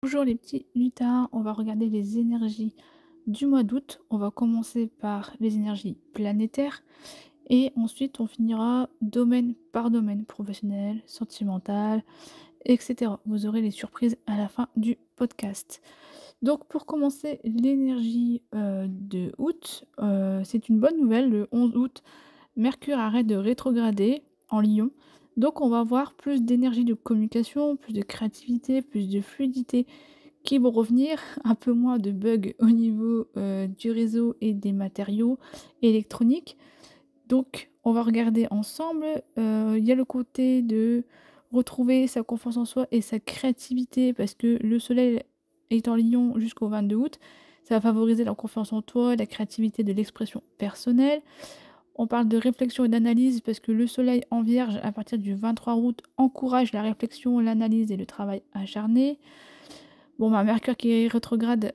Bonjour les petits lutins, on va regarder les énergies du mois d'août. On va commencer par les énergies planétaires et ensuite on finira domaine par domaine, professionnel, sentimental, etc. Vous aurez les surprises à la fin du podcast. Donc pour commencer l'énergie de août, c'est une bonne nouvelle. Le 11 août, Mercure arrête de rétrograder en Lion. Donc on va avoir plus d'énergie de communication, plus de créativité, plus de fluidité qui vont revenir, un peu moins de bugs au niveau, du réseau et des matériaux électroniques. Donc on va regarder ensemble, il y a le côté de retrouver sa confiance en soi et sa créativité parce que le soleil est en Lion jusqu'au 22 août. Ça va favoriser la confiance en toi, la créativité de l'expression personnelle. On parle de réflexion et d'analyse parce que le soleil en Vierge à partir du 23 août encourage la réflexion, l'analyse et le travail acharné. Bon, bah, Mercure qui est rétrograde,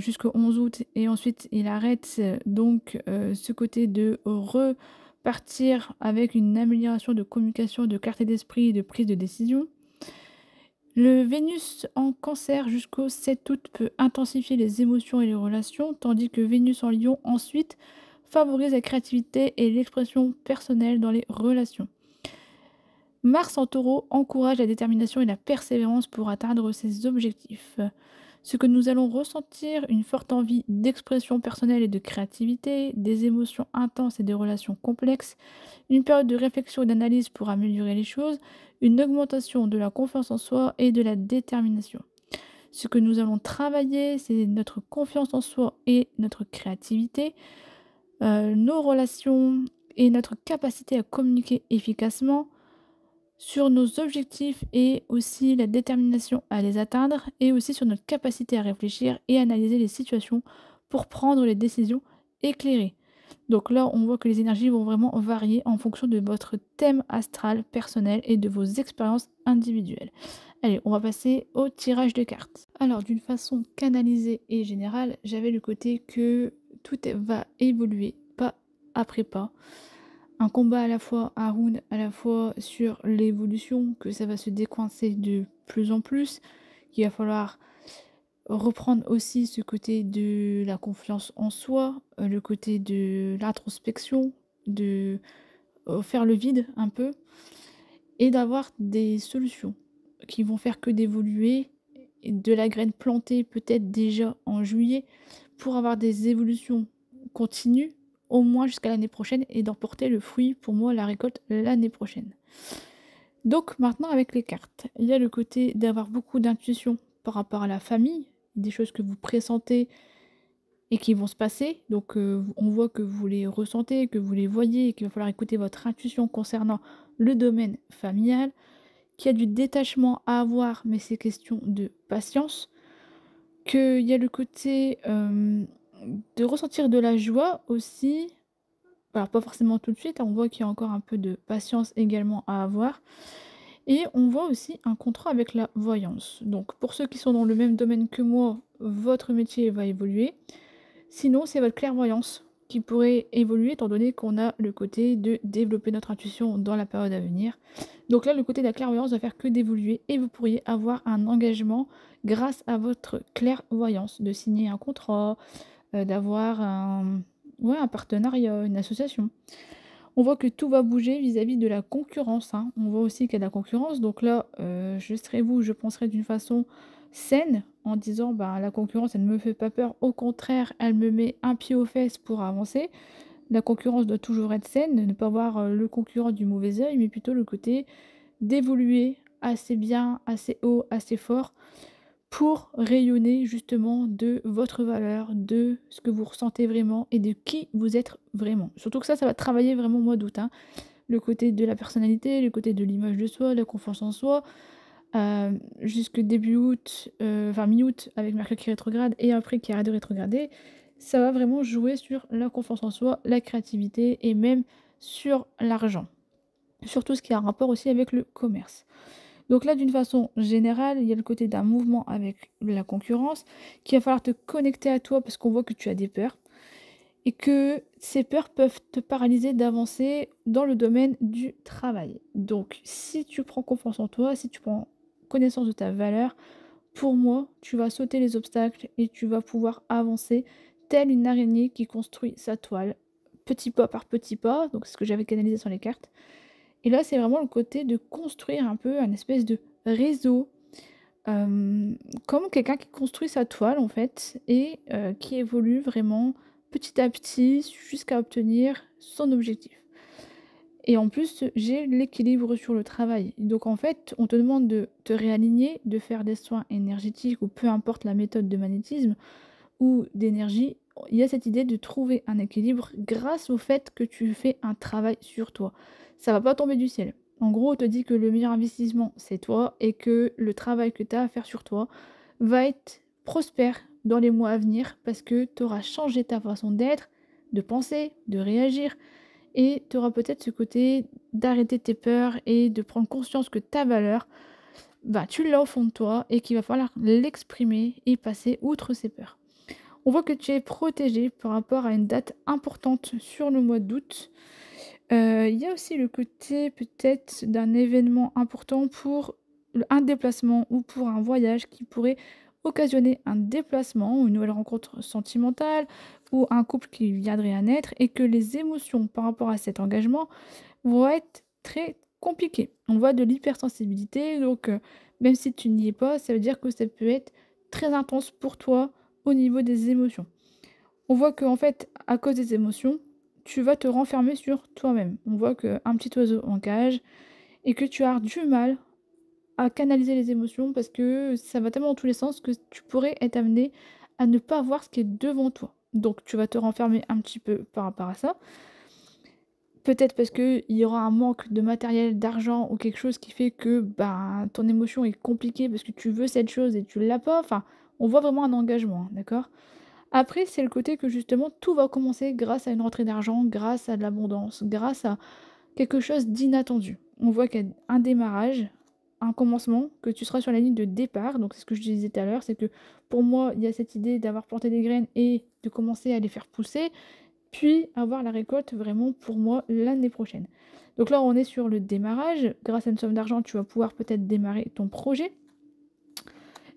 jusqu'au 11 août et ensuite il arrête, donc ce côté de repartir avec une amélioration de communication, de clarté d'esprit et de prise de décision. Le Vénus en Cancer jusqu'au 7 août peut intensifier les émotions et les relations, tandis que Vénus en Lion ensuite favorise la créativité et l'expression personnelle dans les relations. Mars en Taureau encourage la détermination et la persévérance pour atteindre ses objectifs. Ce que nous allons ressentir, une forte envie d'expression personnelle et de créativité, des émotions intenses et des relations complexes, une période de réflexion et d'analyse pour améliorer les choses, une augmentation de la confiance en soi et de la détermination. Ce que nous allons travailler, c'est notre confiance en soi et notre créativité, nos relations et notre capacité à communiquer efficacement, sur nos objectifs et aussi la détermination à les atteindre et aussi sur notre capacité à réfléchir et analyser les situations pour prendre les décisions éclairées. Donc là, on voit que les énergies vont vraiment varier en fonction de votre thème astral personnel et de vos expériences individuelles. Allez, on va passer au tirage de cartes. Alors, d'une façon canalisée et générale, j'avais le côté que va évoluer pas après pas, un combat à la fois, un round à la fois sur l'évolution, que ça va se décoincer de plus en plus, qu'il va falloir reprendre aussi ce côté de la confiance en soi, le côté de l'introspection, de faire le vide un peu, et d'avoir des solutions qui vont faire que d'évoluer, et de la graine plantée peut-être déjà en juillet, pour avoir des évolutions continues, au moins jusqu'à l'année prochaine, et d'en porter le fruit, pour moi, la récolte l'année prochaine. Donc maintenant avec les cartes, il y a le côté d'avoir beaucoup d'intuition par rapport à la famille, des choses que vous pressentez et qui vont se passer. Donc on voit que vous les ressentez, que vous les voyez et qu'il va falloir écouter votre intuition concernant le domaine familial, qu'il y a du détachement à avoir, mais c'est question de patience, qu'il y a le côté, de ressentir de la joie aussi. Alors pas forcément tout de suite, hein, on voit qu'il y a encore un peu de patience également à avoir et on voit aussi un contrat avec la voyance. Donc pour ceux qui sont dans le même domaine que moi, votre métier va évoluer. Sinon, c'est votre clairvoyance qui pourrait évoluer étant donné qu'on a le côté de développer notre intuition dans la période à venir. Donc là, le côté de la clairvoyance va faire que d'évoluer et vous pourriez avoir un engagement grâce à votre clairvoyance, de signer un contrat, d'avoir un partenariat, une association. On voit que tout va bouger vis-à-vis de la concurrence, hein. On voit aussi qu'il y a de la concurrence, donc là, je serais vous, je penserais d'une façon saine en disant: «Bah, la concurrence, elle ne me fait pas peur, au contraire, elle me met un pied aux fesses pour avancer». La concurrence doit toujours être saine, de ne pas voir, le concurrent du mauvais œil, mais plutôt le côté d'évoluer assez bien, assez haut, assez fort pour rayonner justement de votre valeur, de ce que vous ressentez vraiment et de qui vous êtes vraiment. Surtout que ça va travailler vraiment au mois d'août, hein. Le côté de la personnalité, le côté de l'image de soi, la confiance en soi, jusque début août, enfin mi-août avec Mercure qui rétrograde et après qui arrête de rétrograder, ça va vraiment jouer sur la confiance en soi, la créativité et même sur l'argent. Surtout ce qui a un rapport aussi avec le commerce. Donc là, d'une façon générale, il y a le côté d'un mouvement avec la concurrence, qu'il va falloir te connecter à toi parce qu'on voit que tu as des peurs et que ces peurs peuvent te paralyser d'avancer dans le domaine du travail. Donc si tu prends confiance en toi, si tu prends connaissance de ta valeur, pour moi, tu vas sauter les obstacles et tu vas pouvoir avancer telle une araignée qui construit sa toile, petit pas par petit pas, donc c'est ce que j'avais canalisé sur les cartes. Et là, c'est vraiment le côté de construire un peu un espèce de réseau, hem, comme quelqu'un qui construit sa toile en fait et qui évolue vraiment petit à petit jusqu'à obtenir son objectif. Et en plus, j'ai l'équilibre sur le travail. Donc en fait, on te demande de te réaligner, de faire des soins énergétiques ou peu importe la méthode de magnétisme ou d'énergie. Il y a cette idée de trouver un équilibre grâce au fait que tu fais un travail sur toi. Ça va pas tomber du ciel. En gros, on te dit que le meilleur investissement, c'est toi et que le travail que tu as à faire sur toi va être prospère dans les mois à venir parce que tu auras changé ta façon d'être, de penser, de réagir et tu auras peut-être ce côté d'arrêter tes peurs et de prendre conscience que ta valeur, bah, tu l'as au fond de toi et qu'il va falloir l'exprimer et passer outre ces peurs. On voit que tu es protégé par rapport à une date importante sur le mois d'août. Il y a aussi le côté peut-être d'un événement important pour un déplacement ou pour un voyage qui pourrait occasionner un déplacement ou une nouvelle rencontre sentimentale ou un couple qui viendrait à naître et que les émotions par rapport à cet engagement vont être très compliquées. On voit de l'hypersensibilité, donc même si tu n'y es pas, ça veut dire que ça peut être très intense pour toi au niveau des émotions. On voit qu'en fait, à cause des émotions, tu vas te renfermer sur toi-même. On voit qu'un petit oiseau en cage et que tu as du mal à canaliser les émotions parce que ça va tellement dans tous les sens que tu pourrais être amené à ne pas voir ce qui est devant toi. Donc tu vas te renfermer un petit peu par rapport à ça. Peut-être parce qu'il y aura un manque de matériel, d'argent ou quelque chose qui fait que ben, ton émotion est compliquée parce que tu veux cette chose et tu l'as pas. Enfin, on voit vraiment un engagement, hein, d'accord? Après, c'est le côté que justement tout va commencer grâce à une rentrée d'argent, grâce à de l'abondance, grâce à quelque chose d'inattendu. On voit qu'il y a un démarrage, un commencement, que tu seras sur la ligne de départ. Donc c'est ce que je disais tout à l'heure, c'est que pour moi, il y a cette idée d'avoir planté des graines et de commencer à les faire pousser, puis avoir la récolte vraiment pour moi l'année prochaine. Donc là, on est sur le démarrage. Grâce à une somme d'argent, tu vas pouvoir peut-être démarrer ton projet.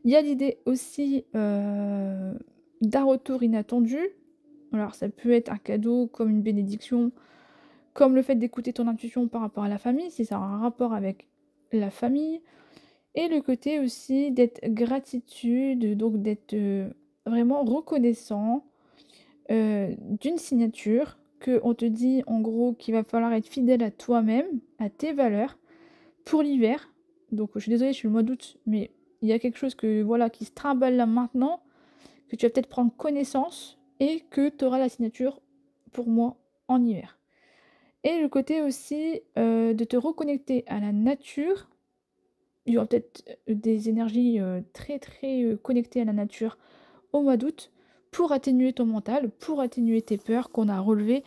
Il y a l'idée aussi d'un retour inattendu. Alors ça peut être un cadeau comme une bénédiction, comme le fait d'écouter ton intuition par rapport à la famille, si ça a un rapport avec la famille. Et le côté aussi d'être gratitude, donc d'être vraiment reconnaissant d'une signature que on te dit en gros qu'il va falloir être fidèle à toi-même, à tes valeurs pour l'hiver. Donc je suis désolée, je suis le mois d'août, mais il y a quelque chose que voilà qui se trimballe là maintenant, que tu vas peut-être prendre connaissance et que tu auras la signature pour moi en hiver. Et le côté aussi de te reconnecter à la nature. Il y aura peut-être des énergies très très connectées à la nature au mois d'août pour atténuer ton mental, pour atténuer tes peurs qu'on a relevées,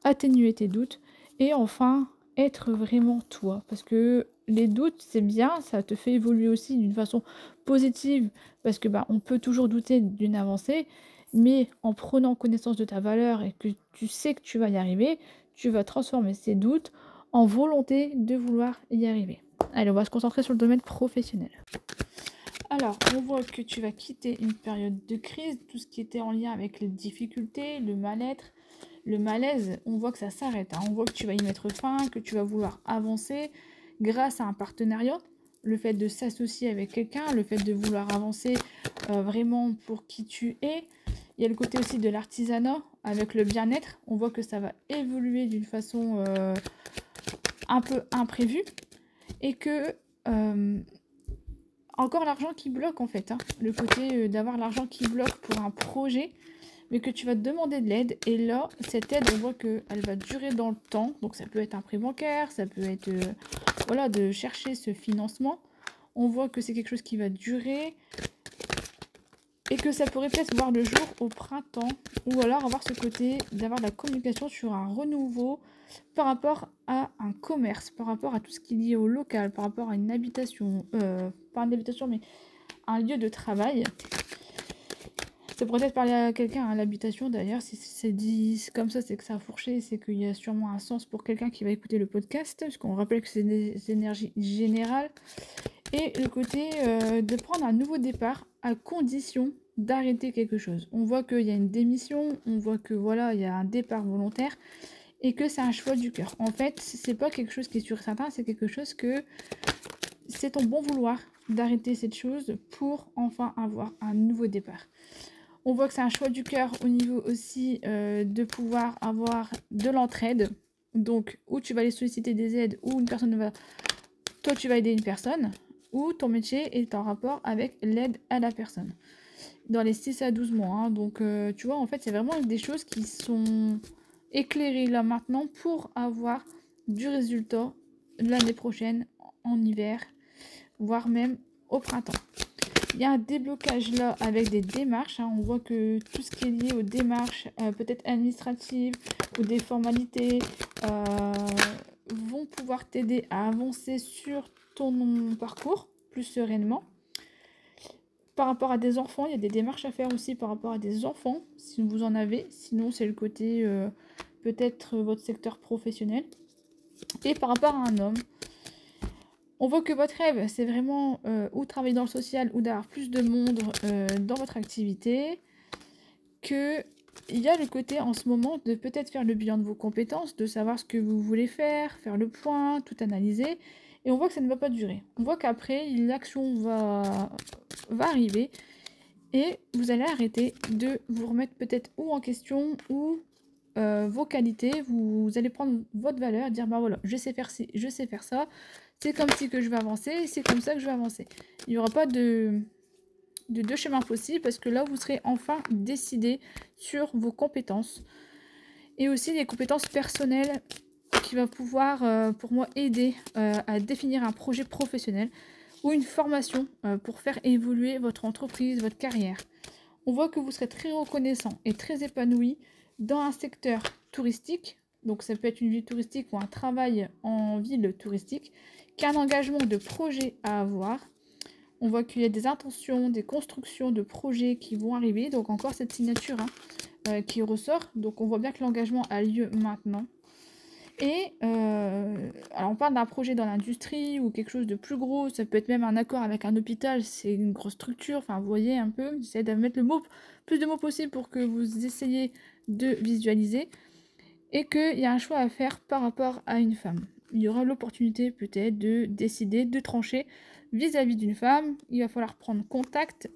atténuer tes doutes et enfin être vraiment toi. Parce que les doutes, c'est bien, ça te fait évoluer aussi d'une façon positive parce que bah, on peut toujours douter d'une avancée, mais en prenant connaissance de ta valeur et que tu sais que tu vas y arriver, tu vas transformer ces doutes en volonté de vouloir y arriver. Allez, on va se concentrer sur le domaine professionnel. Alors, on voit que tu vas quitter une période de crise, tout ce qui était en lien avec les difficultés, le mal-être, le malaise, on voit que ça s'arrête, hein. On voit que tu vas y mettre fin, que tu vas vouloir avancer grâce à un partenariat, le fait de s'associer avec quelqu'un, le fait de vouloir avancer vraiment pour qui tu es. Il y a le côté aussi de l'artisanat avec le bien-être, on voit que ça va évoluer d'une façon un peu imprévue et que encore l'argent qui bloque en fait, hein. Le côté d'avoir l'argent qui bloque pour un projet, mais que tu vas te demander de l'aide. Et là, cette aide, on voit qu'elle va durer dans le temps. Donc ça peut être un prêt bancaire, ça peut être voilà, de chercher ce financement. On voit que c'est quelque chose qui va durer et que ça pourrait peut-être voir le jour au printemps. Ou alors avoir ce côté d'avoir de la communication sur un renouveau par rapport à un commerce, par rapport à tout ce qui est lié au local, par rapport à une habitation, pas une habitation, mais un lieu de travail. Ça pourrait être parler à quelqu'un à l'habitation d'ailleurs, si c'est dit comme ça, c'est que ça a fourché, c'est qu'il y a sûrement un sens pour quelqu'un qui va écouter le podcast, puisqu'on rappelle que c'est des énergies générales. et le côté de prendre un nouveau départ à condition d'arrêter quelque chose. On voit qu'il y a une démission, on voit que voilà, il y a un départ volontaire et que c'est un choix du cœur. En fait, c'est pas quelque chose qui est sûr et certain, c'est quelque chose que c'est ton bon vouloir d'arrêter cette chose pour enfin avoir un nouveau départ. On voit que c'est un choix du cœur au niveau aussi de pouvoir avoir de l'entraide. Donc, ou tu vas aller solliciter des aides, ou une personne va... Toi, tu vas aider une personne, ou ton métier est en rapport avec l'aide à la personne. Dans les 6 à 12 mois. Hein. Donc, tu vois, en fait, c'est vraiment des choses qui sont éclairées là maintenant pour avoir du résultat l'année prochaine, en hiver, voire même au printemps. Il y a un déblocage là avec des démarches. Hein. On voit que tout ce qui est lié aux démarches, peut-être administratives ou des formalités, vont pouvoir t'aider à avancer sur ton parcours plus sereinement. Par rapport à des enfants, il y a des démarches à faire aussi par rapport à des enfants, si vous en avez. Sinon, c'est le côté peut-être votre secteur professionnel. Et par rapport à un homme, on voit que votre rêve, c'est vraiment ou travailler dans le social ou d'avoir plus de monde dans votre activité. Qu'il y a le côté en ce moment de peut-être faire le bilan de vos compétences, de savoir ce que vous voulez faire le point, tout analyser. Et on voit que ça ne va pas durer. On voit qu'après, l'action va arriver et vous allez arrêter de vous remettre peut-être ou en question ou vos qualités. Vous allez prendre votre valeur et dire bah voilà, je sais faire ci, je sais faire ça. C'est comme ci que je vais avancer, c'est comme ça que je vais avancer. Il n'y aura pas de deux chemins possibles parce que là, vous serez enfin décidé sur vos compétences. Et aussi des compétences personnelles qui va pouvoir, pour moi, aider à définir un projet professionnel ou une formation pour faire évoluer votre entreprise, votre carrière. On voit que vous serez très reconnaissant et très épanoui dans un secteur touristique. Donc ça peut être une ville touristique ou un travail en ville touristique, qui a un engagement de projet à avoir. On voit qu'il y a des intentions, des constructions de projets qui vont arriver. Donc encore cette signature qui ressort. Donc on voit bien que l'engagement a lieu maintenant. Et alors on parle d'un projet dans l'industrie ou quelque chose de plus gros. Ça peut être même un accord avec un hôpital. C'est une grosse structure. Enfin vous voyez un peu. J'essaie de mettre plus de mots possible pour que vous essayiez de visualiser. Et qu'il y a un choix à faire par rapport à une femme. Il y aura l'opportunité peut-être de décider, de trancher vis-à-vis d'une femme. Il va falloir prendre contact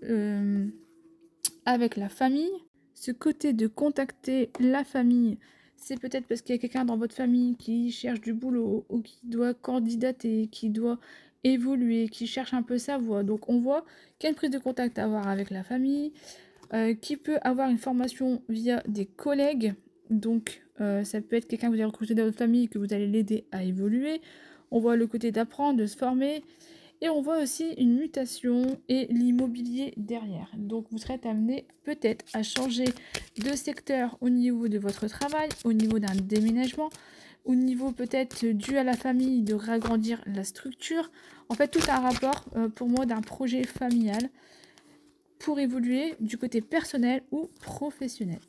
avec la famille. Ce côté de contacter la famille, c'est peut-être parce qu'il y a quelqu'un dans votre famille qui cherche du boulot ou qui doit candidater, qui doit évoluer, qui cherche un peu sa voie. Donc on voit qu'il y a une prise de contact à avoir avec la famille, qui peut avoir une formation via des collègues. Donc ça peut être quelqu'un que vous avez recruté dans votre famille, que vous allez l'aider à évoluer. On voit le côté d'apprendre, de se former. Et on voit aussi une mutation et l'immobilier derrière. Donc vous serez amené peut-être à changer de secteur au niveau de votre travail, au niveau d'un déménagement, au niveau peut-être dû à la famille de ragrandir la structure. En fait, tout un rapport pour moi d'un projet familial pour évoluer du côté personnel ou professionnel.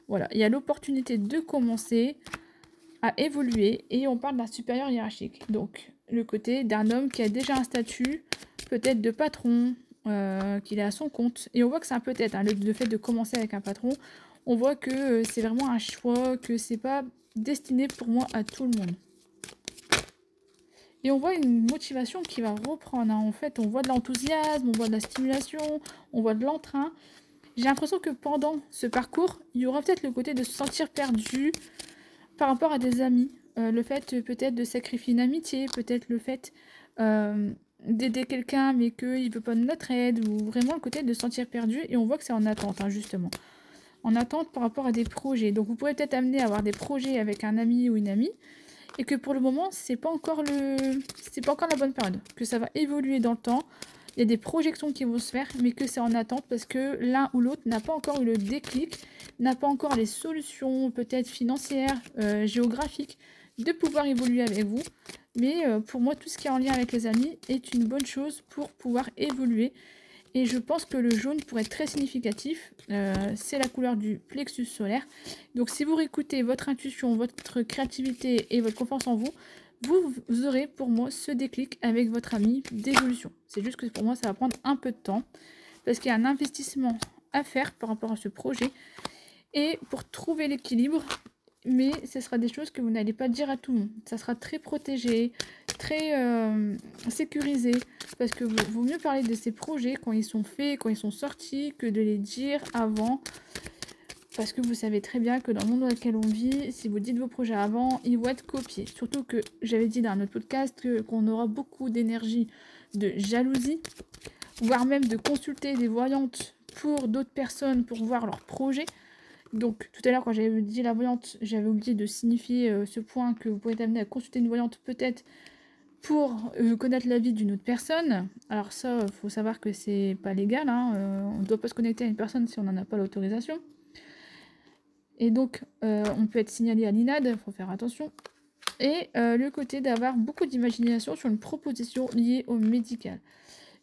Voilà, il y a l'opportunité de commencer à évoluer et on parle d'un supérieur hiérarchique. Donc le côté d'un homme qui a déjà un statut, peut-être de patron, qu'il est à son compte. Et on voit que c'est un peut-être, hein, le fait de commencer avec un patron, on voit que c'est vraiment un choix, que c'est pas destiné pour moi à tout le monde. Et on voit une motivation qui va reprendre. Hein. En fait, on voit de l'enthousiasme, on voit de la stimulation, on voit de l'entrain. J'ai l'impression que pendant ce parcours, il y aura peut-être le côté de se sentir perdu par rapport à des amis. Le fait peut-être de sacrifier une amitié, peut-être le fait d'aider quelqu'un mais qu'il ne veut pas de notre aide, ou vraiment le côté de se sentir perdu. Et on voit que c'est en attente, hein, justement. En attente par rapport à des projets. Donc vous pourrez peut-être amener à avoir des projets avec un ami ou une amie, et que pour le moment, c'est pas encore la bonne période. Que ça va évoluer dans le temps. Il y a des projections qui vont se faire, mais que c'est en attente parce que l'un ou l'autre n'a pas encore eu le déclic, n'a pas encore les solutions peut-être financières, géographiques, de pouvoir évoluer avec vous. Mais pour moi, tout ce qui est en lien avec les amis est une bonne chose pour pouvoir évoluer. Et je pense que le jaune pourrait être très significatif. C'est la couleur du plexus solaire. Donc si vous réécoutez votre intuition, votre créativité et votre confiance en vous, vous aurez pour moi ce déclic avec votre ami d'évolution. C'est juste que pour moi, ça va prendre un peu de temps parce qu'il y a un investissement à faire par rapport à ce projet et pour trouver l'équilibre, mais ce sera des choses que vous n'allez pas dire à tout le monde. Ça sera très protégé, très sécurisé, parce que vaut mieux parler de ces projets quand ils sont faits, quand ils sont sortis, que de les dire avant. Parce que vous savez très bien que dans le monde dans lequel on vit, si vous dites vos projets avant, ils vont être copiés. Surtout que j'avais dit dans un autre podcast qu'on aura beaucoup d'énergie de jalousie, voire même de consulter des voyantes pour d'autres personnes pour voir leurs projets. Donc tout à l'heure quand j'avais dit la voyante, j'avais oublié de signifier ce point que vous pouvez être amené à consulter une voyante peut-être pour connaître l'avis d'une autre personne. Alors ça, il faut savoir que c'est pas légal, hein, on ne doit pas se connecter à une personne si on n'en a pas l'autorisation. Et donc, on peut être signalé à l'INAD, il faut faire attention. Et le côté d'avoir beaucoup d'imagination sur une proposition liée au médical.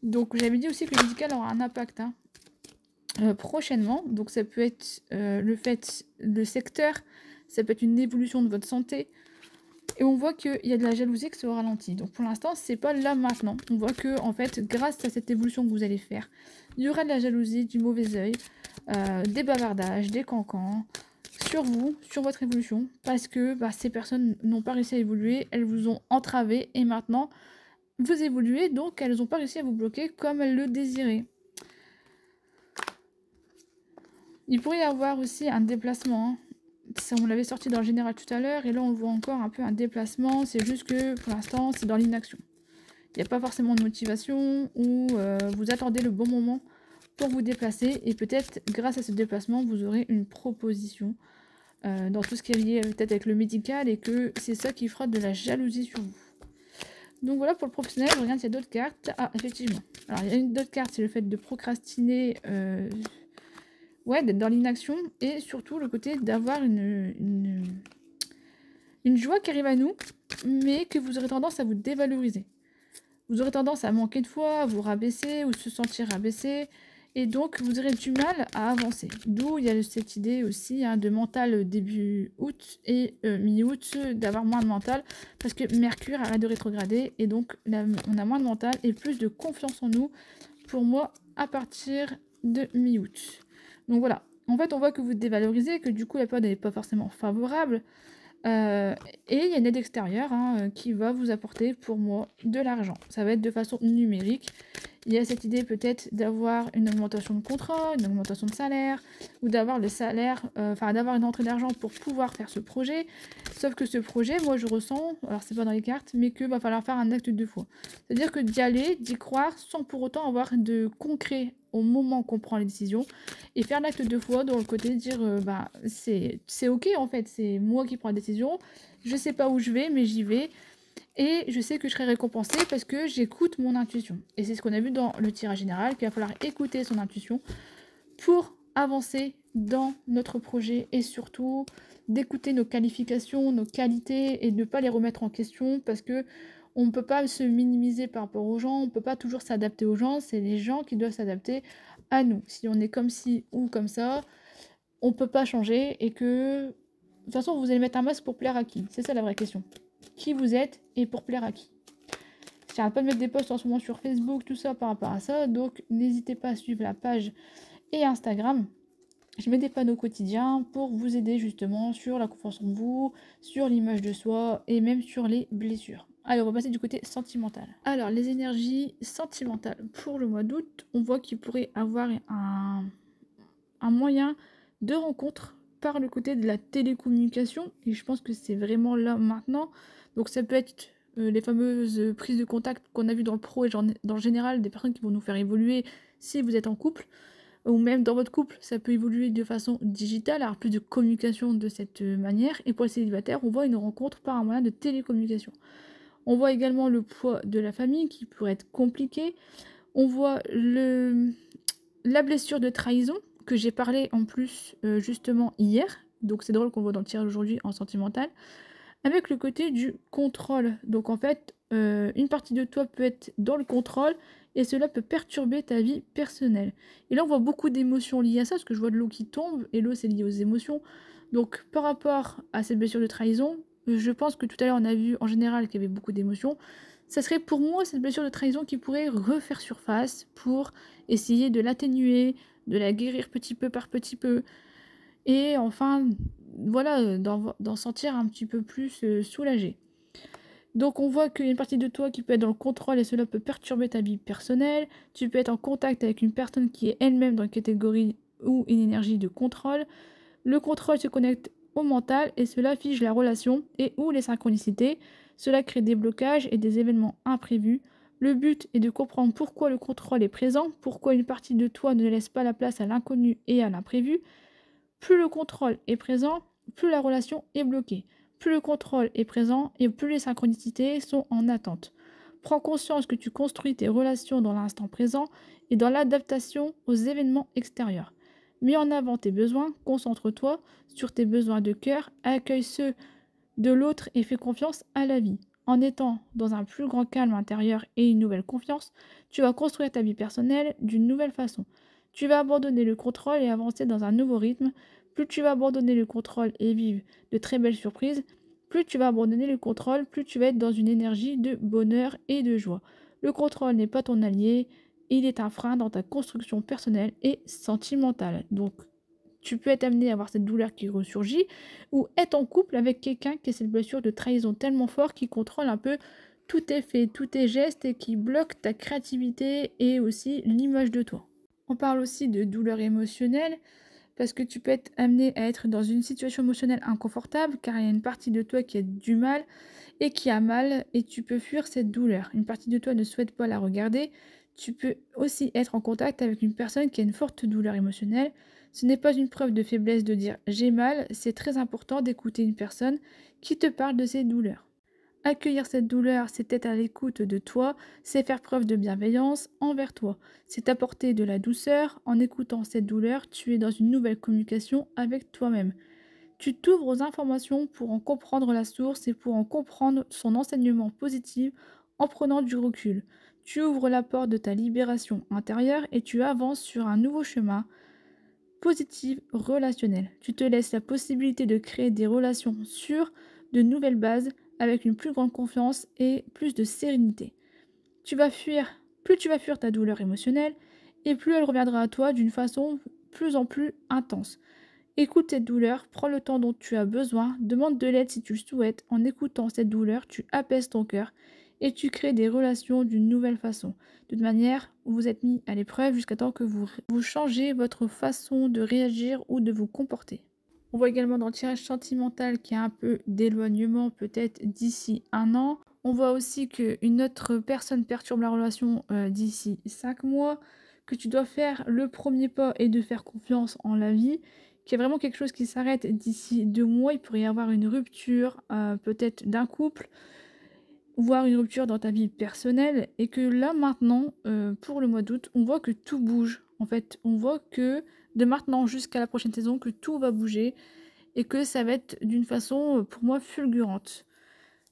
Donc, j'avais dit aussi que le médical aura un impact prochainement. Donc, ça peut être le secteur, ça peut être une évolution de votre santé. Et on voit qu'il y a de la jalousie qui se ralentit. Donc, pour l'instant, c'est pas là maintenant. On voit que, en fait, grâce à cette évolution que vous allez faire, il y aura de la jalousie, du mauvais œil, des bavardages, des cancans sur vous, sur votre évolution, parce que ces personnes n'ont pas réussi à évoluer, elles vous ont entravé, et maintenant, vous évoluez, donc elles n'ont pas réussi à vous bloquer comme elles le désiraient. Il pourrait y avoir aussi un déplacement, ça on l'avait sorti dans le général tout à l'heure, et là on voit encore un peu un déplacement, c'est juste que pour l'instant c'est dans l'inaction. Il n'y a pas forcément de motivation, ou vous attendez le bon moment pour vous déplacer, et peut-être grâce à ce déplacement vous aurez une proposition dans tout ce qui est lié peut-être avec le médical, et que c'est ça qui fera de la jalousie sur vous. Donc voilà pour le professionnel. Je regarde s'il y a d'autres cartes. Ah, effectivement. Alors il y a une autre carte, c'est le fait de procrastiner, ouais, d'être dans l'inaction, et surtout le côté d'avoir une joie qui arrive à nous, mais que vous aurez tendance à vous dévaloriser. Vous aurez tendance à manquer de foi, à vous rabaisser ou se sentir rabaissé, et donc vous aurez du mal à avancer. D'où il y a cette idée aussi de mental début août et mi-août, d'avoir moins de mental, parce que Mercure arrête de rétrograder, et donc on a moins de mental et plus de confiance en nous, pour moi, à partir de mi-août. Donc voilà, en fait on voit que vous dévalorisez, que du coup la période n'est pas forcément favorable, et il y a une aide extérieure qui va vous apporter pour moi de l'argent. Ça va être de façon numérique. Il y a cette idée peut-être d'avoir une augmentation de contrat, une augmentation de salaire, ou d'avoir le salaire, d'avoir une entrée d'argent pour pouvoir faire ce projet. Sauf que ce projet, moi je ressens, alors c'est pas dans les cartes, mais qu'il va falloir faire un acte de foi. C'est-à-dire que d'y aller, d'y croire, sans pour autant avoir de concret au moment qu'on prend les décisions, et faire l'acte de foi dans le côté de dire c'est ok en fait, c'est moi qui prends la décision, je sais pas où je vais, mais j'y vais. Et je sais que je serai récompensée parce que j'écoute mon intuition. Et c'est ce qu'on a vu dans le tirage général, qu'il va falloir écouter son intuition pour avancer dans notre projet, et surtout d'écouter nos qualifications, nos qualités, et de ne pas les remettre en question, parce que on ne peut pas se minimiser par rapport aux gens, on ne peut pas toujours s'adapter aux gens, c'est les gens qui doivent s'adapter à nous. Si on est comme ci ou comme ça, on ne peut pas changer, et que de toute façon vous allez mettre un masque pour plaire à qui? C'est ça la vraie question. Qui vous êtes et pour plaire à qui? J'arrête pas de mettre des posts en ce moment sur Facebook, tout ça par rapport à ça, donc n'hésitez pas à suivre la page et Instagram. Je mets des panneaux quotidiens pour vous aider justement sur la confiance en vous, sur l'image de soi, et même sur les blessures. Allez, on va passer du côté sentimental. Alors, les énergies sentimentales pour le mois d'août, on voit qu'il pourrait avoir un moyen de rencontre par le côté de la télécommunication, et je pense que c'est vraiment là maintenant. Donc ça peut être les fameuses prises de contact qu'on a vues dans le pro et dans le général, des personnes qui vont nous faire évoluer si vous êtes en couple, ou même dans votre couple, ça peut évoluer de façon digitale, avoir plus de communication de cette manière. Et pour les célibataires, on voit une rencontre par un moyen de télécommunication. On voit également le poids de la famille qui pourrait être compliqué. On voit la blessure de trahison, que j'ai parlé en plus justement hier. Donc c'est drôle qu'on voit dans le tirage aujourd'hui en sentimental. Avec le côté du contrôle. Donc en fait, une partie de toi peut être dans le contrôle, et cela peut perturber ta vie personnelle. Et là on voit beaucoup d'émotions liées à ça, parce que je vois de l'eau qui tombe, et l'eau c'est lié aux émotions. Donc par rapport à cette blessure de trahison, je pense que tout à l'heure on a vu en général qu'il y avait beaucoup d'émotions. Ça serait pour moi cette blessure de trahison qui pourrait refaire surface pour essayer de l'atténuer, de la guérir petit peu par petit peu et enfin, voilà, d'en sentir un petit peu plus, soulagée. Donc on voit qu'il y a une partie de toi qui peut être dans le contrôle et cela peut perturber ta vie personnelle. Tu peux être en contact avec une personne qui est elle-même dans une catégorie ou une énergie de contrôle. Le contrôle se connecte au mental et cela fige la relation et ou les synchronicités. Cela crée des blocages et des événements imprévus. Le but est de comprendre pourquoi le contrôle est présent, pourquoi une partie de toi ne laisse pas la place à l'inconnu et à l'imprévu. Plus le contrôle est présent, plus la relation est bloquée. Plus le contrôle est présent et plus les synchronicités sont en attente. Prends conscience que tu construis tes relations dans l'instant présent et dans l'adaptation aux événements extérieurs. Mets en avant tes besoins, concentre-toi sur tes besoins de cœur, accueille ceux de l'autre et fais confiance à la vie. En étant dans un plus grand calme intérieur et une nouvelle confiance, tu vas construire ta vie personnelle d'une nouvelle façon. Tu vas abandonner le contrôle et avancer dans un nouveau rythme. Plus tu vas abandonner le contrôle et vivre de très belles surprises, plus tu vas abandonner le contrôle, plus tu vas être dans une énergie de bonheur et de joie. Le contrôle n'est pas ton allié, il est un frein dans ta construction personnelle et sentimentale. Donc, tu peux être amené à avoir cette douleur qui ressurgit ou être en couple avec quelqu'un qui a cette blessure de trahison tellement fort qui contrôle un peu tous tes faits, tous tes gestes et qui bloque ta créativité et aussi l'image de toi. On parle aussi de douleur émotionnelle parce que tu peux être amené à être dans une situation émotionnelle inconfortable car il y a une partie de toi qui a du mal et qui a mal et tu peux fuir cette douleur. Une partie de toi ne souhaite pas la regarder. Tu peux aussi être en contact avec une personne qui a une forte douleur émotionnelle. Ce n'est pas une preuve de faiblesse de dire j'ai mal, c'est très important d'écouter une personne qui te parle de ses douleurs. Accueillir cette douleur, c'est être à l'écoute de toi, c'est faire preuve de bienveillance envers toi, c'est apporter de la douceur. En écoutant cette douleur, tu es dans une nouvelle communication avec toi-même. Tu t'ouvres aux informations pour en comprendre la source et pour en comprendre son enseignement positif en prenant du recul. Tu ouvres la porte de ta libération intérieure et tu avances sur un nouveau chemin positif relationnel. Tu te laisses la possibilité de créer des relations sur de nouvelles bases avec une plus grande confiance et plus de sérénité. Tu vas fuir, plus tu vas fuir ta douleur émotionnelle et plus elle reviendra à toi d'une façon plus en plus intense. Écoute cette douleur, prends le temps dont tu as besoin, demande de l'aide si tu le souhaites. En écoutant cette douleur, tu apaises ton cœur et tu crées des relations d'une nouvelle façon. De toute manière, vous vous êtes mis à l'épreuve jusqu'à temps que vous changez votre façon de réagir ou de vous comporter. On voit également dans le tirage sentimental qu'il y a un peu d'éloignement peut-être d'ici un an. On voit aussi qu'une autre personne perturbe la relation d'ici 5 mois, que tu dois faire le premier pas et de faire confiance en la vie, qu'il y a vraiment quelque chose qui s'arrête d'ici 2 mois. Il pourrait y avoir une rupture peut-être d'un couple, voire une rupture dans ta vie personnelle. Et que là maintenant, pour le mois d'août, on voit que tout bouge. En fait, on voit que de maintenant jusqu'à la prochaine saison, que tout va bouger et que ça va être d'une façon, pour moi, fulgurante.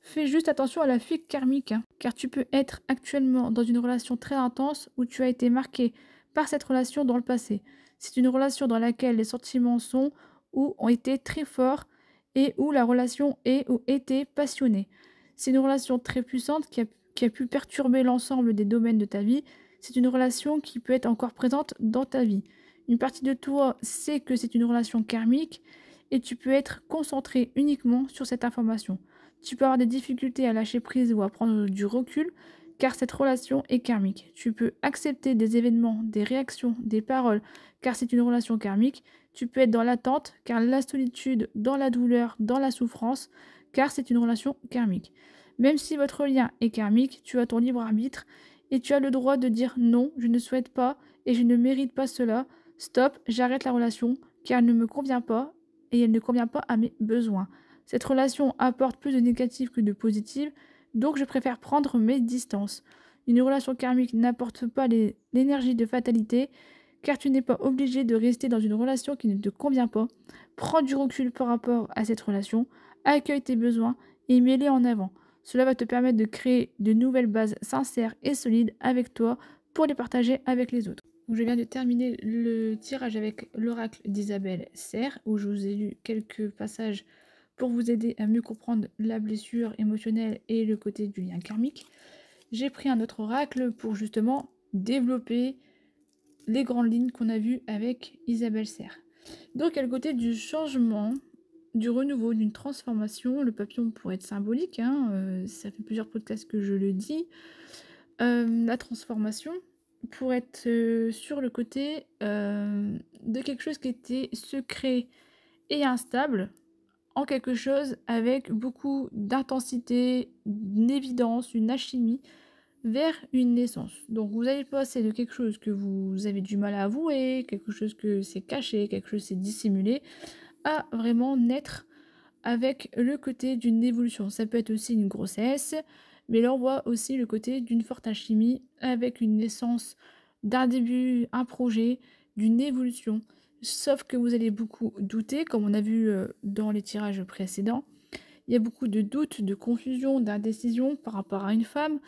Fais juste attention à la fuite karmique, hein, car tu peux être actuellement dans une relation très intense où tu as été marqué par cette relation dans le passé. C'est une relation dans laquelle les sentiments sont ou ont été très forts et où la relation est ou était passionnée. C'est une relation très puissante qui a pu perturber l'ensemble des domaines de ta vie. C'est une relation qui peut être encore présente dans ta vie. Une partie de toi sait que c'est une relation karmique et tu peux être concentré uniquement sur cette information. Tu peux avoir des difficultés à lâcher prise ou à prendre du recul, car cette relation est karmique. Tu peux accepter des événements, des réactions, des paroles, car c'est une relation karmique. Tu peux être dans l'attente, car la solitude, dans la douleur, dans la souffrance, car c'est une relation karmique. Même si votre lien est karmique, tu as ton libre arbitre et tu as le droit de dire non, je ne souhaite pas et je ne mérite pas cela. Stop, j'arrête la relation, car elle ne me convient pas et elle ne convient pas à mes besoins. Cette relation apporte plus de négatif que de positif, donc je préfère prendre mes distances. Une relation karmique n'apporte pas l'énergie de fatalité, car tu n'es pas obligé de rester dans une relation qui ne te convient pas. Prends du recul par rapport à cette relation, accueille tes besoins et mets-les en avant. Cela va te permettre de créer de nouvelles bases sincères et solides avec toi pour les partager avec les autres. Donc, je viens de terminer le tirage avec l'oracle d'Isabelle Serre, où je vous ai lu quelques passages pour vous aider à mieux comprendre la blessure émotionnelle et le côté du lien karmique, j'ai pris un autre oracle pour justement développer les grandes lignes qu'on a vues avec Isabelle Serre. Donc, à le côté du changement, du renouveau, d'une transformation, le papillon pourrait être symbolique, hein, ça fait plusieurs podcasts que je le dis. La transformation pourrait être sur le côté de quelque chose qui était secret et instable en quelque chose avec beaucoup d'intensité, une évidence, une alchimie vers une naissance. Donc vous allez passer de quelque chose que vous avez du mal à avouer, quelque chose que c'est caché, quelque chose c'est dissimulé, à vraiment naître avec le côté d'une évolution. Ça peut être aussi une grossesse, mais là on voit aussi le côté d'une forte alchimie avec une naissance d'un début, un projet, d'une évolution. Sauf que vous allez beaucoup douter, comme on a vu dans les tirages précédents. Il y a beaucoup de doutes, de confusion, d'indécision par rapport à une femme,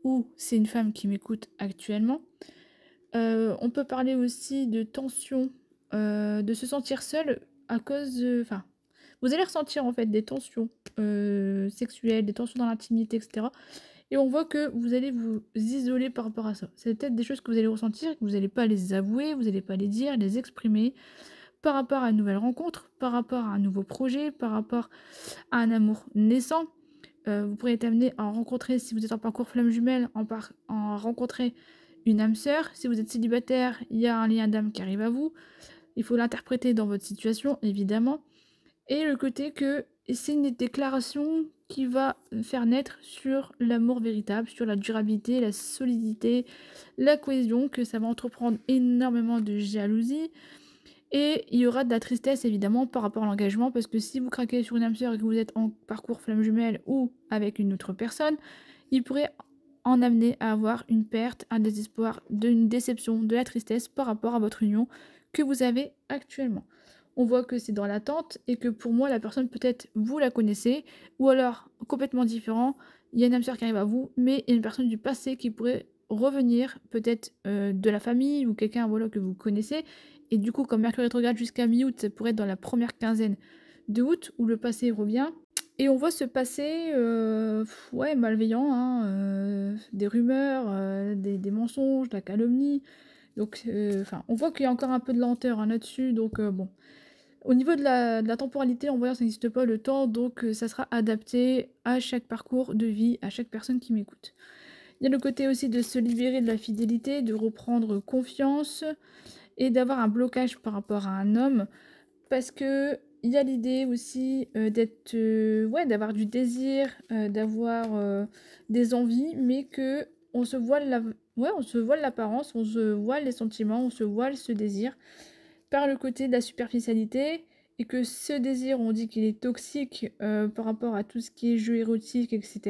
ou c'est une femme qui m'écoute actuellement. On peut parler aussi de tension, de se sentir seule à cause de... Enfin, vous allez ressentir en fait des tensions sexuelles, des tensions dans l'intimité, etc. Et on voit que vous allez vous isoler par rapport à ça. C'est peut-être des choses que vous allez ressentir, que vous n'allez pas les avouer, vous n'allez pas les dire, les exprimer par rapport à une nouvelle rencontre, par rapport à un nouveau projet, par rapport à un amour naissant. Vous pourriez être amené à rencontrer, si vous êtes en parcours flamme jumelle, en rencontrer une âme sœur. Si vous êtes célibataire, il y a un lien d'âme qui arrive à vous. Il faut l'interpréter dans votre situation, évidemment. Et le côté que c'est une déclaration qui va faire naître sur l'amour véritable, sur la durabilité, la solidité, la cohésion, que ça va entreprendre énormément de jalousie. Et il y aura de la tristesse évidemment par rapport à l'engagement, parce que si vous craquez sur une âme sœur et que vous êtes en parcours flamme jumelle ou avec une autre personne, il pourrait en amener à avoir une perte, un désespoir, une déception, de la tristesse par rapport à votre union que vous avez actuellement. On voit que c'est dans l'attente et que pour moi la personne peut-être vous la connaissez, ou alors complètement différent, il y a une âme sœur qui arrive à vous, mais il y a une personne du passé qui pourrait revenir, peut-être de la famille ou quelqu'un voilà, que vous connaissez. Et du coup, comme Mercure rétrograde jusqu'à mi-août, ça pourrait être dans la première quinzaine de août où le passé revient. Et on voit ce passé ouais, malveillant, hein, des rumeurs, des mensonges, de la calomnie. Donc, on voit qu'il y a encore un peu de lenteur hein, là-dessus. Donc, bon. Au niveau de la temporalité, en voyant ça n'existe pas le temps, donc ça sera adapté à chaque parcours de vie, à chaque personne qui m'écoute. Il y a le côté aussi de se libérer de la fidélité, de reprendre confiance et d'avoir un blocage par rapport à un homme, parce que il y a l'idée aussi d'être ouais, d'avoir du désir, d'avoir des envies, mais que on se voile ouais, on se voile l'apparence, on se voile les sentiments, on se voile ce désir par le côté de la superficialité, et que ce désir, on dit qu'il est toxique par rapport à tout ce qui est jeu érotique, etc.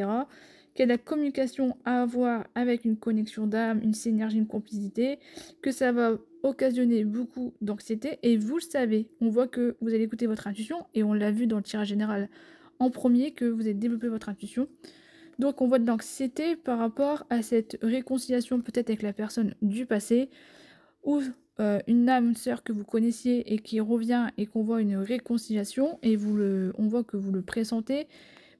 Qu'il y a de la communication à avoir avec une connexion d'âme, une synergie, une complicité, que ça va occasionner beaucoup d'anxiété, et vous le savez, on voit que vous allez écouter votre intuition, et on l'a vu dans le tirage général en premier, que vous avez développé votre intuition. Donc on voit de l'anxiété par rapport à cette réconciliation peut-être avec la personne du passé, ou une âme sœur que vous connaissiez et qui revient et qu'on voit une réconciliation, et on voit que vous le pressentez.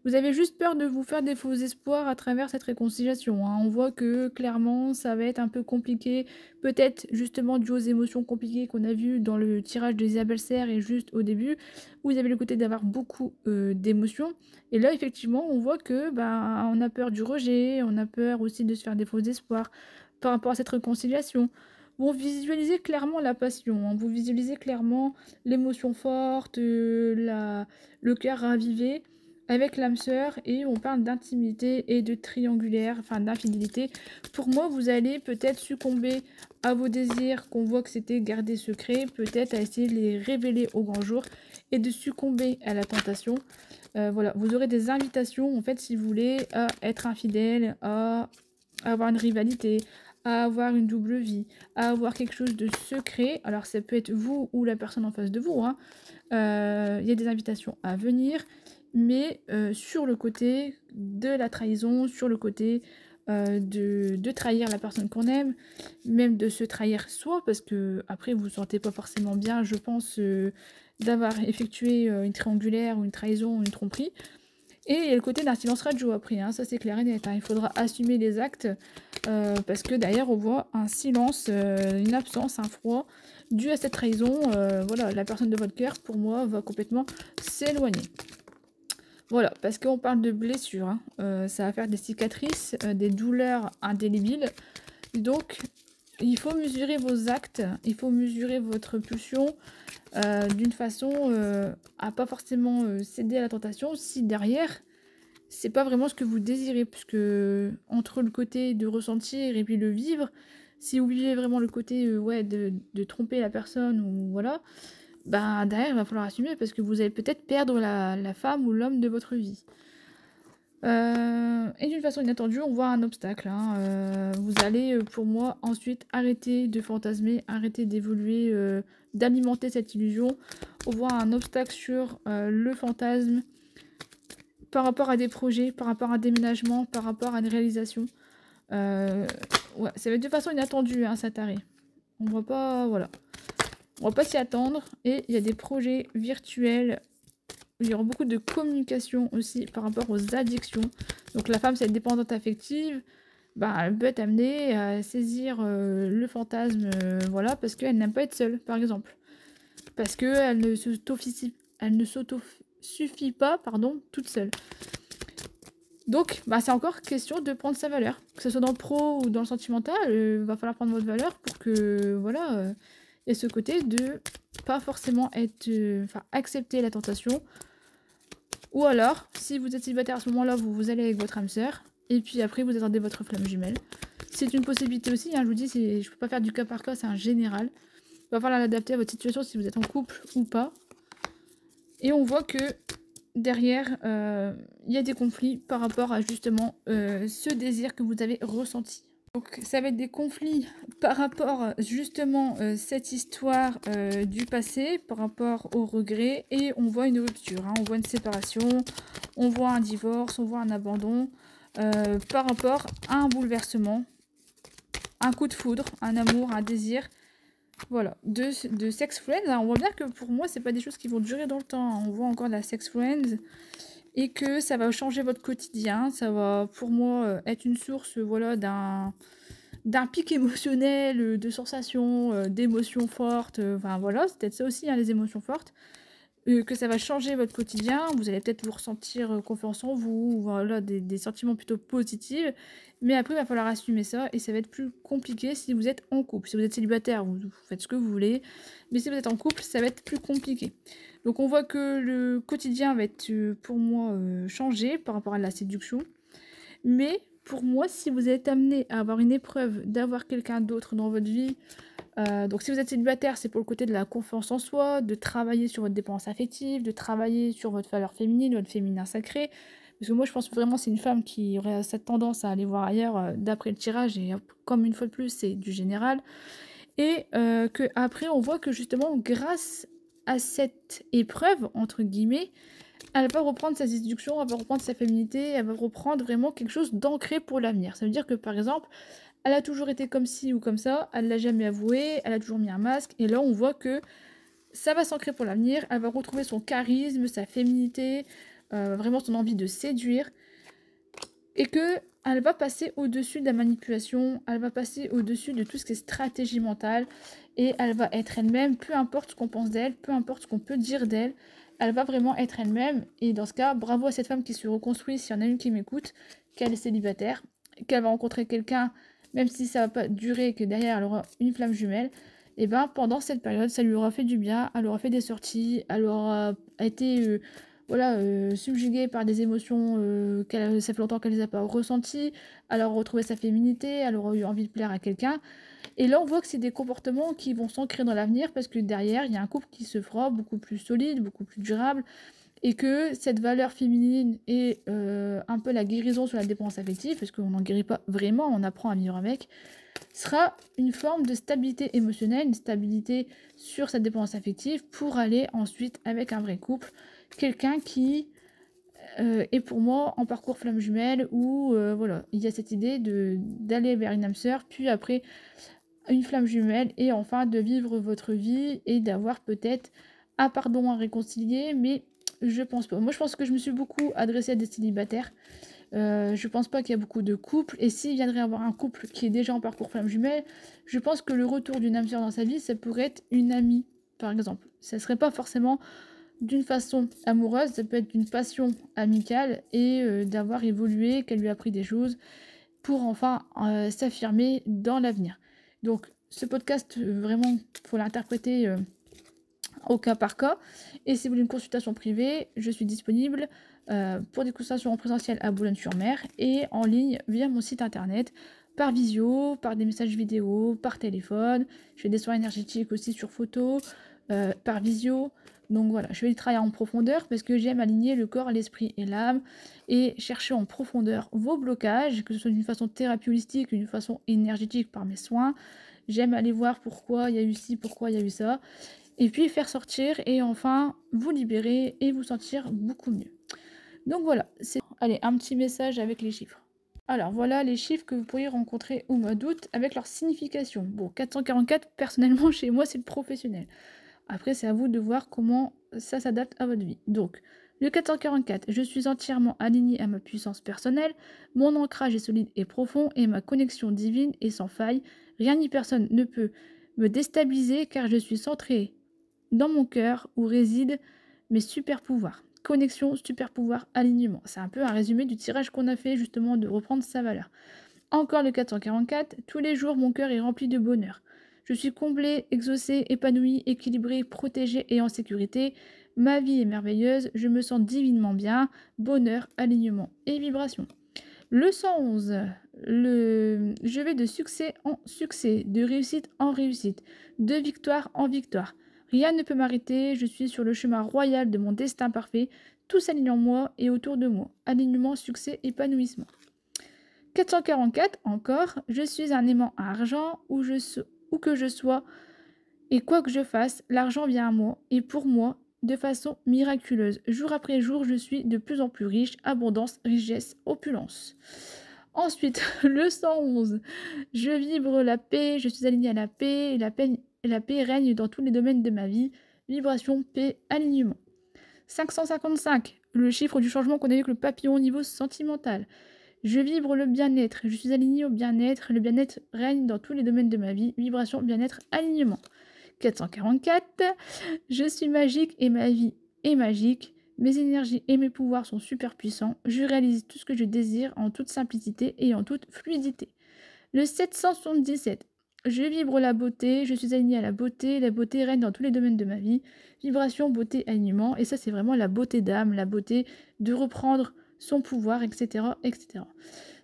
Vous avez juste peur de vous faire des faux espoirs à travers cette réconciliation, hein. On voit que clairement ça va être un peu compliqué, peut-être justement dû aux émotions compliquées qu'on a vues dans le tirage d'Isabelle Serre et juste au début, où il y avait le côté d'avoir beaucoup d'émotions. Et là effectivement on voit que on a peur du rejet, on a peur aussi de se faire des faux espoirs par rapport à cette réconciliation. Vous visualisez clairement la passion, hein. Vous visualisez clairement l'émotion forte, le cœur ravivé avec l'âme sœur, et on parle d'intimité et de triangulaire, enfin d'infidélité. Pour moi, vous allez peut-être succomber à vos désirs qu'on voit que c'était garder secret, peut-être à essayer de les révéler au grand jour et de succomber à la tentation. Voilà, vous aurez des invitations en fait, si vous voulez, à être infidèle, à avoir une rivalité, à avoir une double vie, à avoir quelque chose de secret. Alors ça peut être vous ou la personne en face de vous, hein. Il y a des invitations à venir, mais sur le côté de la trahison, sur le côté de trahir la personne qu'on aime, même de se trahir soi, parce que après vous vous sentez pas forcément bien, je pense, d'avoir effectué, une triangulaire ou une trahison ou une tromperie. Et il y a le côté d'un silence radio après, hein, ça c'est clair et net, hein. Il faudra assumer les actes, parce que derrière on voit un silence, une absence, un froid dû à cette trahison, voilà, la personne de votre cœur pour moi va complètement s'éloigner. Voilà, parce qu'on parle de blessures, hein, ça va faire des cicatrices, des douleurs indélébiles. Donc il faut mesurer vos actes, il faut mesurer votre pulsion, d'une façon, à pas forcément, céder à la tentation si derrière, c'est pas vraiment ce que vous désirez. Puisque entre le côté de ressentir et puis le vivre, si vous vivez vraiment le côté, ouais, de tromper la personne ou voilà, bah, derrière il va falloir assumer parce que vous allez peut-être perdre la femme ou l'homme de votre vie. Et d'une façon inattendue, on voit un obstacle, hein, vous allez, pour moi, ensuite arrêter de fantasmer, arrêter d'évoluer, d'alimenter cette illusion. On voit un obstacle sur, le fantasme par rapport à des projets, par rapport à un déménagement, par rapport à une réalisation. Ouais, ça va être de façon inattendue, hein, cet arrêt. On va pas, voilà, on va pas s'y attendre et il y a des projets virtuels. Il y aura beaucoup de communication aussi par rapport aux addictions. Donc la femme, cette dépendante affective, bah, elle peut être amenée à saisir, le fantasme, voilà, parce qu'elle n'aime pas être seule, par exemple. Parce qu'elle elle ne s'auto-suffit pas, pardon, toute seule. Donc, bah, c'est encore question de prendre sa valeur. Que ce soit dans le pro ou dans le sentimental, va falloir prendre votre valeur pour que, voilà, il y a ce côté de pas forcément être, enfin, accepter la tentation. Ou alors, si vous êtes célibataire à ce moment-là, vous allez avec votre âme sœur, et puis après vous attendez votre flamme jumelle. C'est une possibilité aussi, hein, je vous dis, je peux pas faire du cas par cas, c'est un général. Il va falloir l'adapter à votre situation si vous êtes en couple ou pas. Et on voit que derrière, il y a des conflits par rapport à justement ce désir que vous avez ressenti. Donc ça va être des conflits par rapport justement cette histoire du passé, par rapport au regret, et on voit une rupture, hein, on voit une séparation, on voit un divorce, on voit un abandon, par rapport à un bouleversement, un coup de foudre, un amour, un désir, voilà, de sex friends. Alors, on voit bien que pour moi c'est pas des choses qui vont durer dans le temps, hein. On voit encore de la sex friends, et que ça va changer votre quotidien, ça va pour moi être une source, voilà, d'un pic émotionnel, de sensations, d'émotions fortes, enfin voilà, c'est peut-être ça aussi, hein, les émotions fortes, que ça va changer votre quotidien, vous allez peut-être vous ressentir confiance en vous, voilà, des sentiments plutôt positifs, mais après il va falloir assumer ça, et ça va être plus compliqué si vous êtes en couple. Si vous êtes célibataire, vous faites ce que vous voulez, mais si vous êtes en couple, ça va être plus compliqué. Donc on voit que le quotidien va être, pour moi, changé par rapport à la séduction. Mais pour moi, si vous êtes amené à avoir une épreuve d'avoir quelqu'un d'autre dans votre vie, donc si vous êtes célibataire, c'est pour le côté de la confiance en soi, de travailler sur votre dépendance affective, de travailler sur votre valeur féminine, votre féminin sacré. Parce que moi, je pense vraiment que c'est une femme qui aurait cette tendance à aller voir ailleurs, d'après le tirage, et comme une fois de plus, c'est du général. Et que après on voit que justement, grâce à cette épreuve, entre guillemets, elle va reprendre sa séduction, elle va reprendre sa féminité, elle va reprendre vraiment quelque chose d'ancré pour l'avenir. Ça veut dire que par exemple, elle a toujours été comme ci ou comme ça, elle l'a jamais avoué, elle a toujours mis un masque, et là on voit que ça va s'ancrer pour l'avenir, elle va retrouver son charisme, sa féminité, vraiment son envie de séduire, et que elle va passer au-dessus de la manipulation, elle va passer au-dessus de tout ce qui est stratégie mentale, et elle va être elle-même, peu importe ce qu'on pense d'elle, peu importe ce qu'on peut dire d'elle, elle va vraiment être elle-même. Et dans ce cas, bravo à cette femme qui se reconstruit, s'il y en a une qui m'écoute, qu'elle est célibataire, qu'elle va rencontrer quelqu'un, même si ça va pas durer, que derrière elle aura une flamme jumelle, et ben pendant cette période, ça lui aura fait du bien, elle aura fait des sorties, elle aura été voilà, subjuguée par des émotions, ça fait longtemps qu'elle les a pas ressenties, elle aura retrouvé sa féminité, elle aura eu envie de plaire à quelqu'un. Et là, on voit que c'est des comportements qui vont s'ancrer dans l'avenir, parce que derrière, il y a un couple qui se fera beaucoup plus solide, beaucoup plus durable, et que cette valeur féminine et un peu la guérison sur la dépendance affective, parce qu'on n'en guérit pas vraiment, on apprend à vivre avec, sera une forme de stabilité émotionnelle, une stabilité sur sa dépendance affective, pour aller ensuite avec un vrai couple, quelqu'un qui Et pour moi, en parcours flamme jumelle où, voilà, il y a cette idée d'aller vers une âme sœur, puis après une flamme jumelle et enfin de vivre votre vie et d'avoir peut-être un pardon à réconcilier, mais je pense pas. Moi, je pense que je me suis beaucoup adressée à des célibataires. Je pense pas qu'il y a beaucoup de couples et s'il viendrait avoir un couple qui est déjà en parcours flamme jumelle, je pense que le retour d'une âme sœur dans sa vie, ça pourrait être une amie, par exemple. Ça serait pas forcément d'une façon amoureuse, ça peut être d'une passion amicale et d'avoir évolué, qu'elle lui a appris des choses pour enfin s'affirmer dans l'avenir. Donc ce podcast, vraiment, faut l'interpréter au cas par cas. Et si vous voulez une consultation privée, je suis disponible pour des consultations en présentiel à Boulogne-sur-Mer et en ligne via mon site internet, par visio, par des messages vidéo, par téléphone. Je fais des soins énergétiques aussi sur photo, par visio. Donc voilà, je fais du travail en profondeur parce que j'aime aligner le corps, l'esprit et l'âme et chercher en profondeur vos blocages, que ce soit d'une façon thérapie holistique ou d'une façon énergétique par mes soins. J'aime aller voir pourquoi il y a eu ci, pourquoi il y a eu ça. Et puis faire sortir et enfin vous libérer et vous sentir beaucoup mieux. Donc voilà, c'est... Allez, un petit message avec les chiffres. Alors voilà les chiffres que vous pourriez rencontrer au mois d'août avec leur signification. Bon, 444, personnellement chez moi c'est le professionnel. Après c'est à vous de voir comment ça s'adapte à votre vie. Donc, le 444, je suis entièrement aligné à ma puissance personnelle, mon ancrage est solide et profond et ma connexion divine est sans faille. Rien ni personne ne peut me déstabiliser car je suis centré dans mon cœur où résident mes super pouvoirs. Connexion, super pouvoir, alignement. C'est un peu un résumé du tirage qu'on a fait justement de reprendre sa valeur. Encore le 444, tous les jours mon cœur est rempli de bonheur. Je suis comblé, exaucé, épanoui, équilibré, protégé et en sécurité. Ma vie est merveilleuse, je me sens divinement bien. Bonheur, alignement et vibration. Le 111, je vais de succès en succès, de réussite en réussite, de victoire en victoire. Rien ne peut m'arrêter, je suis sur le chemin royal de mon destin parfait, tout s'aligne en moi et autour de moi. Alignement, succès, épanouissement. 444, encore, je suis un aimant à argent, où que je sois, et quoi que je fasse, l'argent vient à moi, et pour moi, de façon miraculeuse. Jour après jour, je suis de plus en plus riche, abondance, richesse, opulence. Ensuite, le 111, je vibre la paix, je suis alignée à la paix, et la paix règne dans tous les domaines de ma vie. Vibration, paix, alignement. 555, le chiffre du changement qu'on a vu avec le papillon au niveau sentimental. Je vibre le bien-être, je suis alignée au bien-être, le bien-être règne dans tous les domaines de ma vie. Vibration, bien-être, alignement. 444, je suis magique et ma vie est magique. Mes énergies et mes pouvoirs sont super puissants. Je réalise tout ce que je désire en toute simplicité et en toute fluidité. Le 777. Je vibre la beauté, je suis alignée à la beauté règne dans tous les domaines de ma vie. Vibration, beauté, alignement. Et ça, c'est vraiment la beauté d'âme, la beauté de reprendre son pouvoir, etc., etc.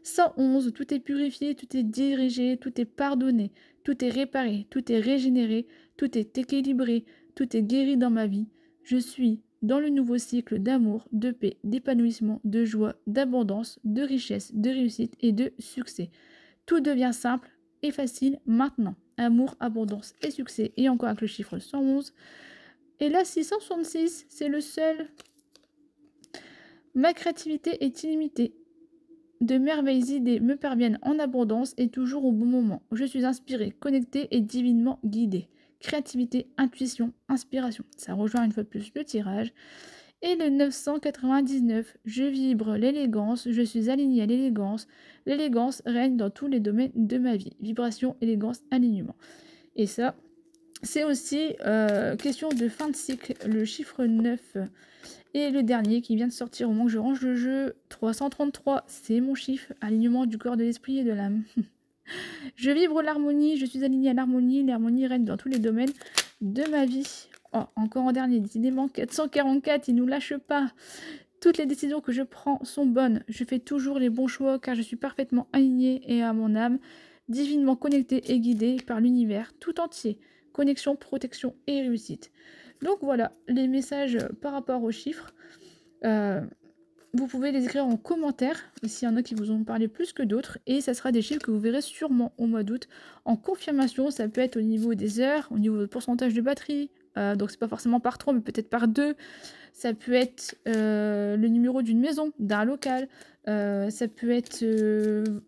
111. Tout est purifié, tout est dirigé, tout est pardonné, tout est réparé, tout est régénéré, tout est équilibré, tout est guéri dans ma vie. Je suis dans le nouveau cycle d'amour, de paix, d'épanouissement, de joie, d'abondance, de richesse, de réussite et de succès. Tout devient simple et facile maintenant. Amour, abondance et succès. Et encore avec le chiffre 111. Et là, 666, c'est le seul. Ma créativité est illimitée. De merveilleuses idées me parviennent en abondance et toujours au bon moment. Je suis inspirée, connectée et divinement guidée. Créativité, intuition, inspiration. Ça rejoint une fois de plus le tirage. Et le 999, je vibre l'élégance, je suis alignée à l'élégance. L'élégance règne dans tous les domaines de ma vie. Vibration, élégance, alignement. Et ça, c'est aussi question de fin de cycle. Le chiffre 9 et le dernier qui vient de sortir au moment que je range le jeu, 333, c'est mon chiffre. Alignement du corps, de l'esprit et de l'âme. Je vibre l'harmonie, je suis alignée à l'harmonie. L'harmonie règne dans tous les domaines de ma vie. Oh, encore en dernier, décidément, 444, il ne nous lâche pas. Toutes les décisions que je prends sont bonnes. Je fais toujours les bons choix car je suis parfaitement alignée et à mon âme, divinement connectée et guidée par l'univers tout entier. Connexion, protection et réussite. Donc voilà, les messages par rapport aux chiffres. Vous pouvez les écrire en commentaire, s'il y en a qui vous ont parlé plus que d'autres, et ça sera des chiffres que vous verrez sûrement au mois d'août. En confirmation, ça peut être au niveau des heures, au niveau du pourcentage de batterie, donc c'est pas forcément par 3, mais peut-être par 2. Ça peut être, le numéro d'une maison, d'un local, ça peut être,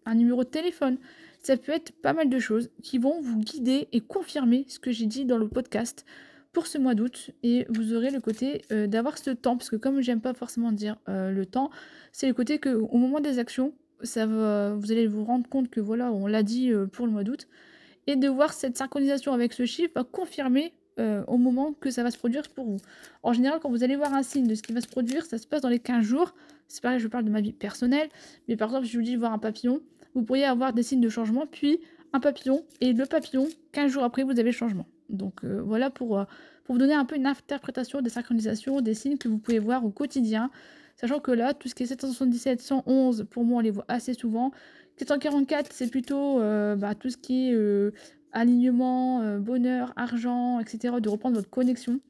un numéro de téléphone. Ça peut être pas mal de choses qui vont vous guider et confirmer ce que j'ai dit dans le podcast pour ce mois d'août et vous aurez le côté, d'avoir ce temps parce que comme j'aime pas forcément dire, le temps, c'est le côté qu'au moment des actions, ça va vous allez vous rendre compte que voilà, on l'a dit, pour le mois d'août et de voir cette synchronisation avec ce chiffre va confirmer, au moment que ça va se produire pour vous. En général, quand vous allez voir un signe de ce qui va se produire, ça se passe dans les 15 jours. C'est pareil, je parle de ma vie personnelle, mais par exemple, si je vous dis de voir un papillon, vous pourriez avoir des signes de changement, puis un papillon et le papillon, 15 jours après, vous avez le changement. Donc voilà pour vous donner un peu une interprétation des synchronisations, des signes que vous pouvez voir au quotidien. Sachant que là, tout ce qui est 777, 111, pour moi, on les voit assez souvent. 444, c'est plutôt tout ce qui est alignement, bonheur, argent, etc., de reprendre votre connexion.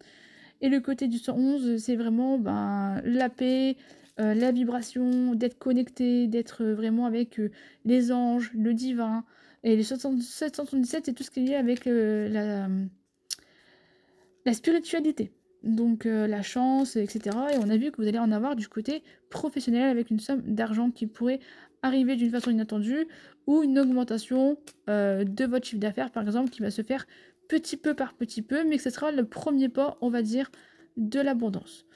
Et le côté du 111, c'est vraiment la paix, la vibration, d'être connecté, d'être vraiment avec les anges, le divin. Et les 777, c'est tout ce qui est lié avec la spiritualité. Donc la chance, etc. Et on a vu que vous allez en avoir du côté professionnel avec une somme d'argent qui pourrait arriver d'une façon inattendue ou une augmentation de votre chiffre d'affaires, par exemple, qui va se faire petit peu par petit peu, mais que ce sera le premier pas, on va dire, de l'abondance.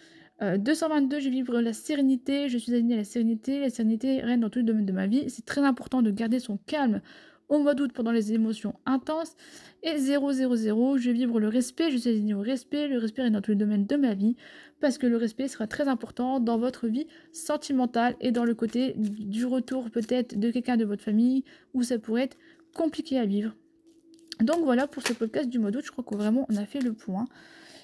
222, je vibre la sérénité, je suis alignée à la sérénité règne dans tous les domaines de ma vie. C'est très important de garder son calme au mois d'août pendant les émotions intenses. Et 000, je vibre le respect, je suis alignée au respect, le respect règne dans tous les domaines de ma vie, parce que le respect sera très important dans votre vie sentimentale et dans le côté du retour peut-être de quelqu'un de votre famille, où ça pourrait être compliqué à vivre. Donc voilà pour ce podcast du mois d'août, je crois qu'on vraiment on a fait le point.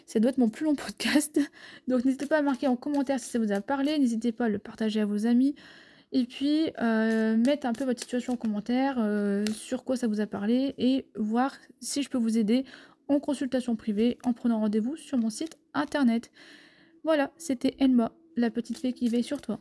Ça doit être mon plus long podcast. Donc n'hésitez pas à marquer en commentaire si ça vous a parlé. N'hésitez pas à le partager à vos amis. Et puis, mettre un peu votre situation en commentaire, sur quoi ça vous a parlé. Et voir si je peux vous aider en consultation privée, en prenant rendez-vous sur mon site internet. Voilà, c'était Elma, la petite fée qui veille sur toi.